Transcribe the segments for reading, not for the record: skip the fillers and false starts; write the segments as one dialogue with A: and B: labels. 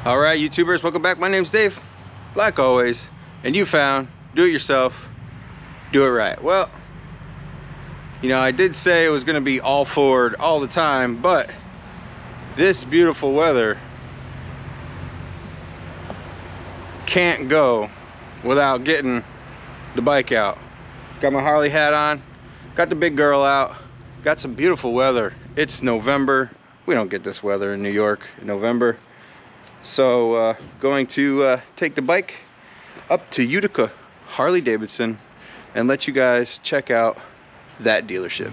A: All right, YouTubers, welcome back. My name's Dave, like always, and you found do it yourself, do it right. Well, you know, I did say it was going to be all Ford all the time, but this beautiful weather can't go without getting the bike out. Got my Harley hat on, got the big girl out, got some beautiful weather. It's November. We don't get this weather in New York in November. So going to take the bike up to Utica Harley-Davidson and let you guys check out that dealership.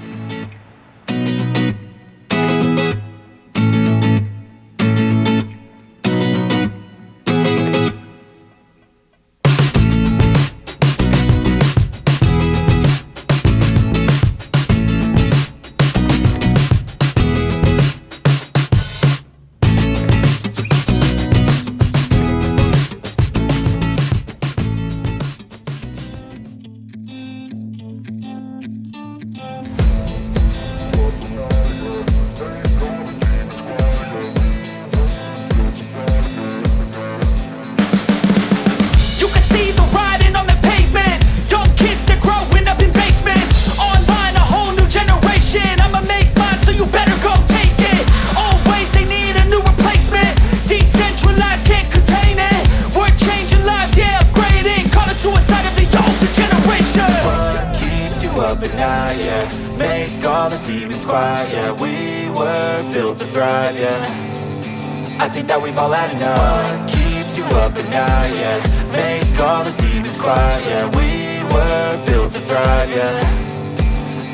B: Yeah, make all the demons quiet. Yeah, we were built to thrive. Yeah, I think that we've all had enough. What keeps you up at night? Yeah, make all the demons quiet. Yeah, we were built to thrive. Yeah,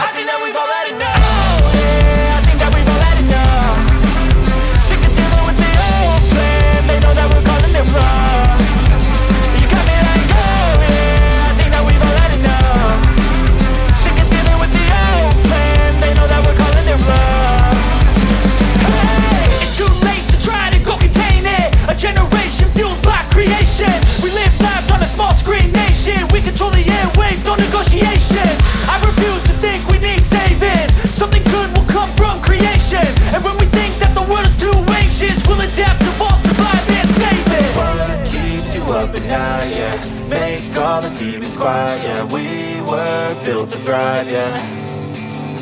B: I think that we've all had enough. Oh, yeah, I think that we've all had enough. Sick of dealing with the old plan. They know that we're calling it wrong. You got me like, oh yeah, I think that we've all had enough. It's too late to try to go contain it. A generation fueled by creation. We live lives on a small screen nation. We control the airwaves, no negotiation. I refuse to think we need saving. Something good will come from creation. And when we think that the world is too anxious, we'll adapt, evolve, survive and save it. What keeps you up at night? Yeah, make all the demons quiet. Yeah, we were built to thrive. Yeah,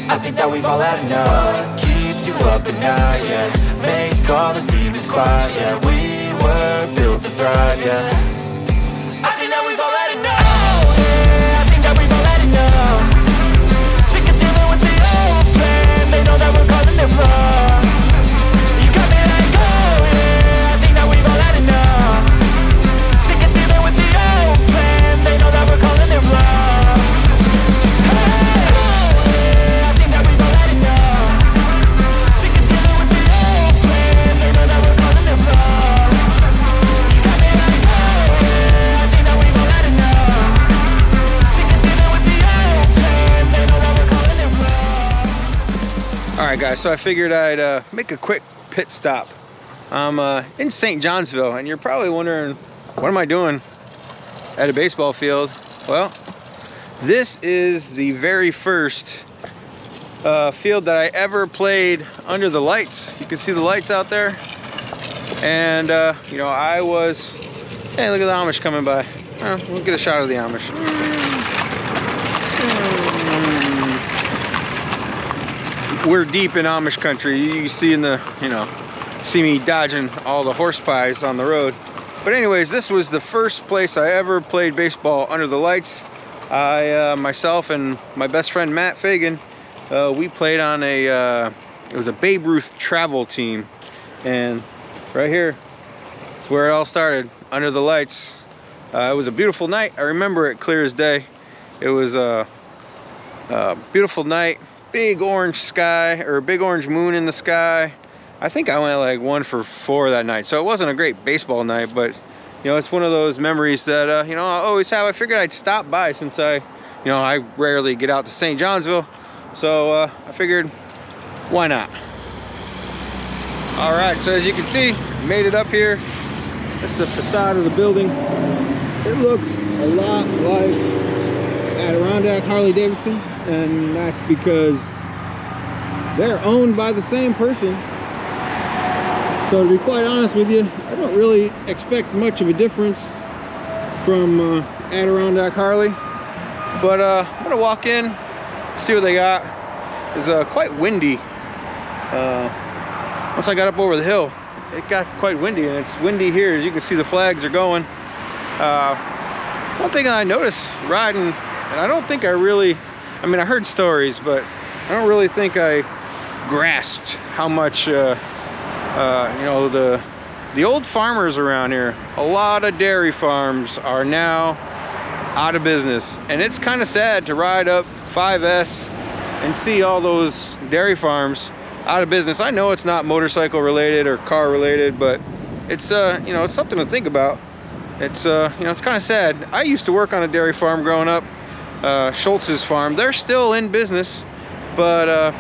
B: I think that we've all had enough. What keeps you up at night? Yeah, make all the demons quiet. Yeah, we were built to thrive. Yeah, I think that we've all had enough. Oh yeah, I think that we've all had enough. Sick of dealing with the old plan. They know that we're calling it wrong. You got me like, oh yeah, I think that we've all had enough. Sick of dealing with the old plan. They know that we're calling it wrong.
A: Alright guys, so I figured I'd make a quick pit stop. I'm in St. Johnsville, and you're probably wondering, what am I doing at a baseball field? Well, this is the very first field that I ever played under the lights. You can see the lights out there. And, you know, I was... Hey, look at the Amish coming by. Oh, we'll get a shot of the Amish. We're deep in Amish country. You see in the, you know, see me dodging all the horse pies on the road. But anyways, this was the first place I ever played baseball under the lights. I, myself and my best friend Matt Fagan, we played on a, it was a Babe Ruth travel team. And right here is where it all started, under the lights. It was a beautiful night. I remember it clear as day. It was a beautiful night. Big orange sky, or a big orange moon in the sky. I think I went like 1 for 4 that night, so it wasn't a great baseball night, but you know, it's one of those memories that you know, I always have. I figured I'd stop by since I rarely get out to St. Johnsville, so I figured, why not? All right, so as you can see, made it up here. That's the facade of the building. It looks a lot like Adirondack Harley-Davidson, and that's because they're owned by the same person. So to be quite honest with you, I don't really expect much of a difference from Adirondack Harley, but I'm gonna walk in, see what they got. It's quite windy. Once I got up over the hill, it got quite windy, and it's windy here. As you can see, the flags are going. One thing I noticed riding, and I don't think I really, I mean, I heard stories, but I don't really think I grasped how much, you know, the old farmers around here, a lot of dairy farms are now out of business. And it's kind of sad to ride up 5S and see all those dairy farms out of business. I know it's not motorcycle related or car related, but it's, you know, it's something to think about. It's, you know, it's kind of sad. I used to work on a dairy farm growing up, Schultz's farm. They're still in business, but,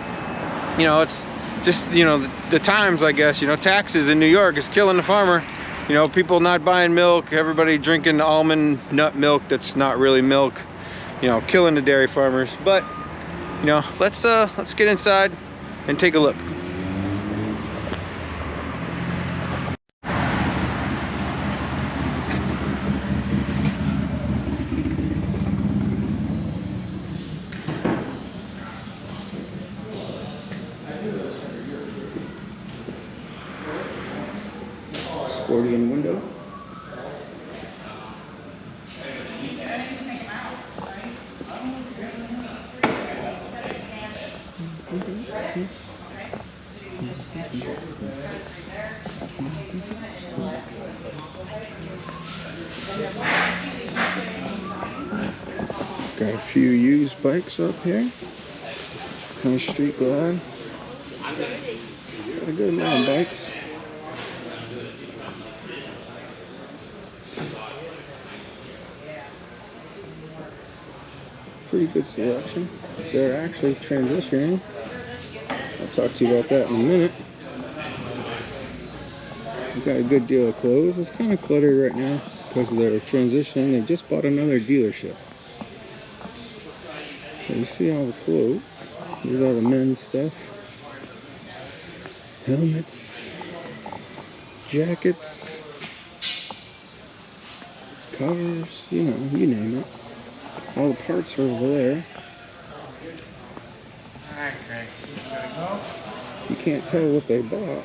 A: you know, it's just, you know, the times, I guess, you know, taxes in New York is killing the farmer. You know, people not buying milk, everybody drinking almond nut milk that's not really milk, you know, killing the dairy farmers. But, you know, let's get inside and take a look. Sporty in window. Got a few used bikes up here. Nice street glide. Got a good amount of bikes. Pretty good selection. They're actually transitioning. I'll talk to you about that in a minute. We've got a good deal of clothes. It's kind of cluttered right now because they're transitioning. They just bought another dealership. So you see all the clothes. There's all the men's stuff. Helmets, jackets, covers, you know, you name it. All the parts are over there. You can't tell what they bought.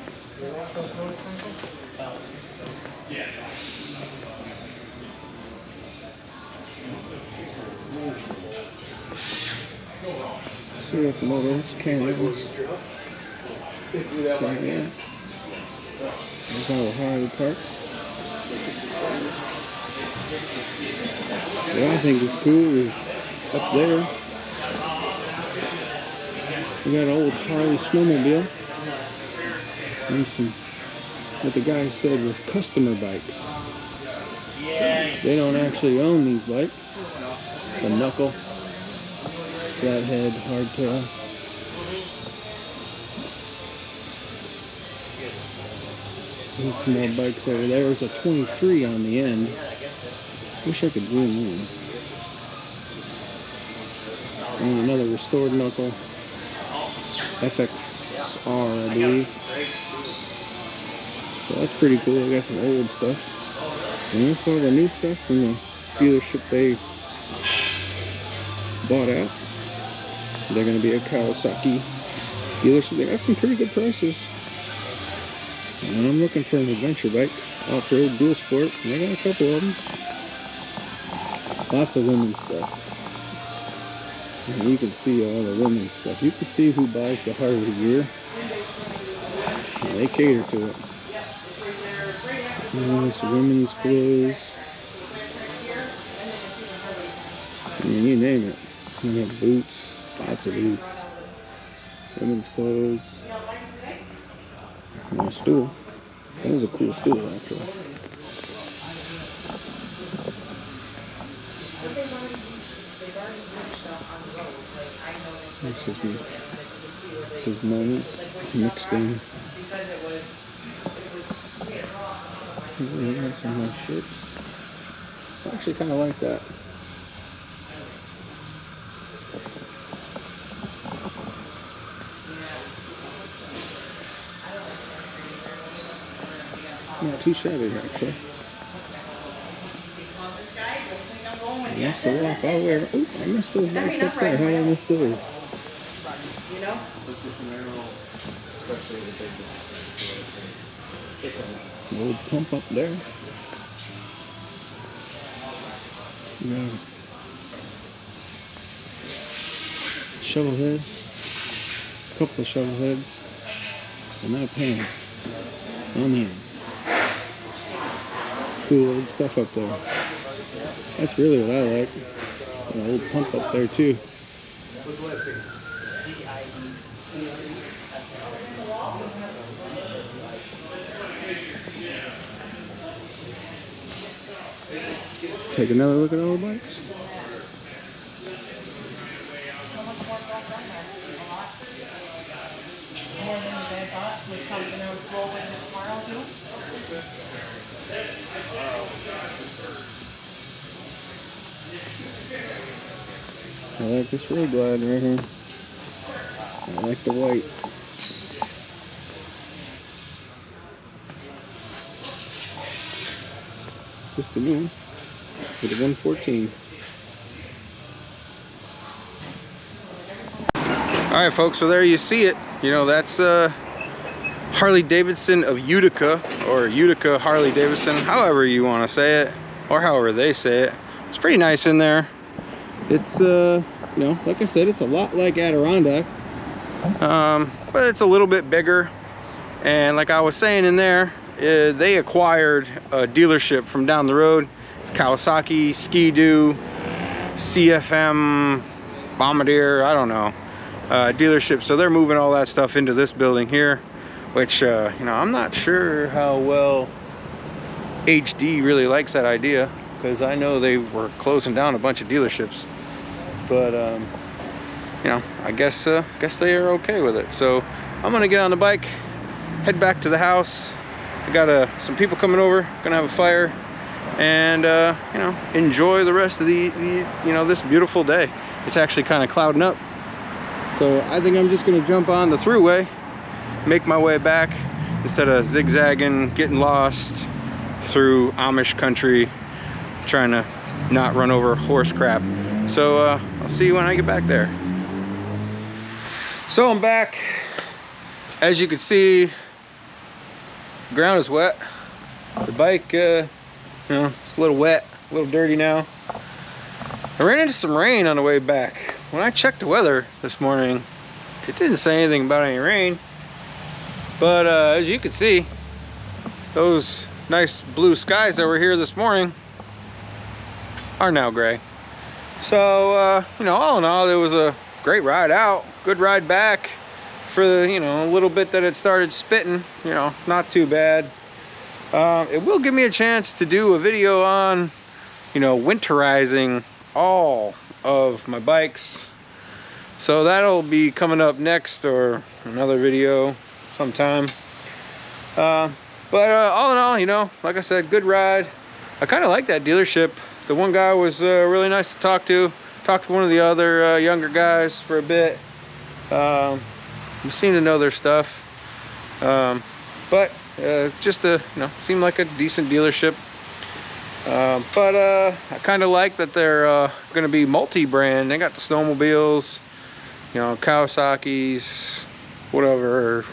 A: CF Motors, cannons. There's all the Harley parts. What I think is cool is up there, we got an old Harley snowmobile and some, what the guy said was customer bikes. They don't actually own these bikes. It's a knuckle, flathead, hardtail. There's some more bikes over there. There's a 23 on the end. Wish I could zoom in. And another restored knuckle. FXR, I believe. So that's pretty cool. I got some old stuff. And this is all the new stuff from the dealership they bought out. They're going to be a Kawasaki dealership. They got some pretty good prices. And I'm looking for an adventure bike, off-road, dual sport, and I got a couple of them. Lots of women's stuff. And you can see all the women's stuff. You can see who buys the Harley gear. And they cater to it. And there's women's clothes. I mean, you name it. You have boots, lots of boots. Women's clothes. And a stool. That was a cool stool, actually. This is Mona's mixed in. We got some nice shirts. I actually kind of like that. too shabby, actually. I missed the walk all the way around. Oop, I missed those bikes up there. How did I miss those?
C: You know?
A: Old pump up there. Yeah. Shovel head. A couple of shovel heads. And not a pan. On the end. Cool old stuff up there. That's really what I like. An old pump up there too. Take another look at all the bikes. I like this road glide right here. I like the white. Just the new one with the 114. Alright folks, so there you see it. You know, that's Harley-Davidson of Utica, or Utica Harley-Davidson, however you want to say it, or however they say it. It's pretty nice in there. It's you know, like I said, it's a lot like Adirondack, but it's a little bit bigger. And like I was saying in there, they acquired a dealership from down the road. It's Kawasaki, Ski-Doo, CFM, Bombardier, I don't know, dealership. So they're moving all that stuff into this building here, which you know, I'm not sure how well HD really likes that idea, because I know they were closing down a bunch of dealerships. But you know, I guess they are okay with it. So I'm gonna get on the bike, head back to the house. I got some people coming over, gonna have a fire, and you know, enjoy the rest of the you know, this beautiful day. It's actually kind of clouding up, so I think I'm just gonna jump on the thruway, make my way back instead of zigzagging, getting lost through Amish country, trying to not run over horse crap. So I'll see you when I get back there. So I'm back. As you can see, the ground is wet. The bike, you know, it's a little wet, a little dirty now. I ran into some rain on the way back. When I checked the weather this morning, it didn't say anything about any rain. But as you can see, those nice blue skies that were here this morning are now gray. So you know, all in all, it was a great ride out, good ride back. For the, you know, a little bit that it started spitting, you know, not too bad. It will give me a chance to do a video on, you know, winterizing all of my bikes. So that'll be coming up next, or another video sometime. But all in all, you know, like I said, good ride. I kind of like that dealership. The one guy was really nice to talk to. Talked to one of the other younger guys for a bit. You seem to know their stuff, but just you know, seemed like a decent dealership. But I kind of like that they're going to be multi-brand. They got the snowmobiles, you know, Kawasaki's, whatever,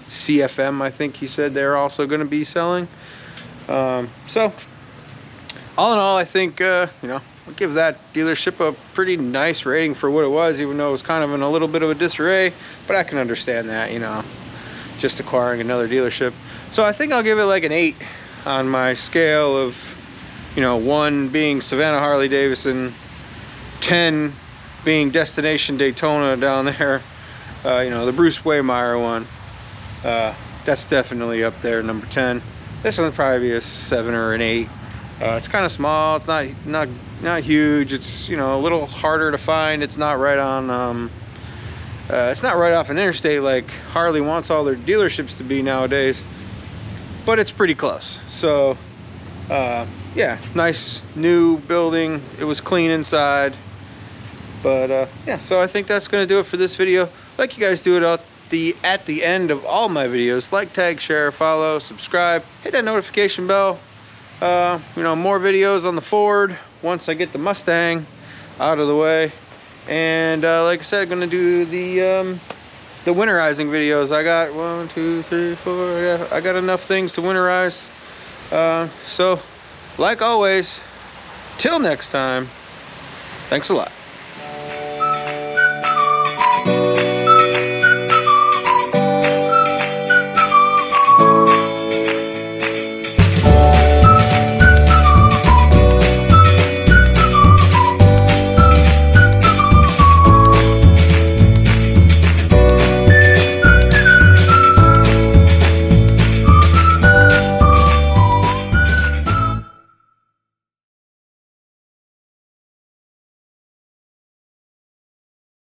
A: CFM, I think he said they're also going to be selling. So all in all, I think you know, I'll give that dealership a pretty nice rating for what it was, even though it was kind of in a little bit of a disarray. But I can understand that, you know, just acquiring another dealership. So I think I'll give it like an 8 on my scale of, you know, 1 being Savannah Harley-Davidson, 10 being Destination Daytona down there, you know, the Bruce Waymeyer one. That's definitely up there, number 10. This one would probably be a 7 or an 8. It's kind of small. It's not huge. It's, you know, a little harder to find. It's not right on it's not right off an interstate like Harley wants all their dealerships to be nowadays, but it's pretty close. So yeah, nice new building. It was clean inside. But yeah, so I think that's gonna do it for this video. Like you guys do it out at the end of all my videos. Like, tag, share, follow, subscribe, hit that notification bell. You know, more videos on the Ford once I get the Mustang out of the way. And like I said, I'm gonna do the winterizing videos. I got 1, 2, 3, 4. Yeah, I got enough things to winterize. So, like always, till next time, thanks a lot.